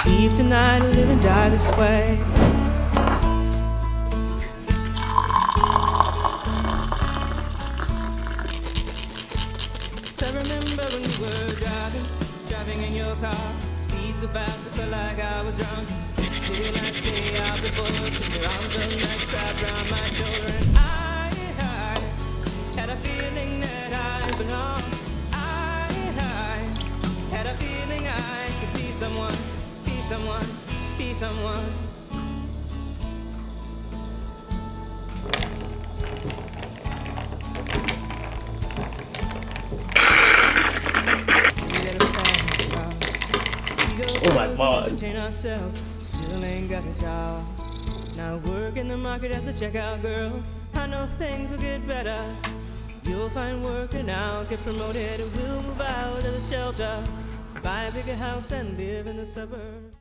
Leave tonight or live and die this way. So I remember when we were driving in your car. Speed so fast, I felt like I was drunk. Didn't I stay out before? Put your arms on that strap around my shoulder. And I had a feeling that I belonged. I had a feeling I could be someone, be someone, be someone. Oh my god. Entertain ourselves, still ain't got a job. Now work in the market as a checkout girl. I know things will get better. You'll find work and I'll get promoted. We'll move out of the shelter, buy a bigger house and live in the suburbs.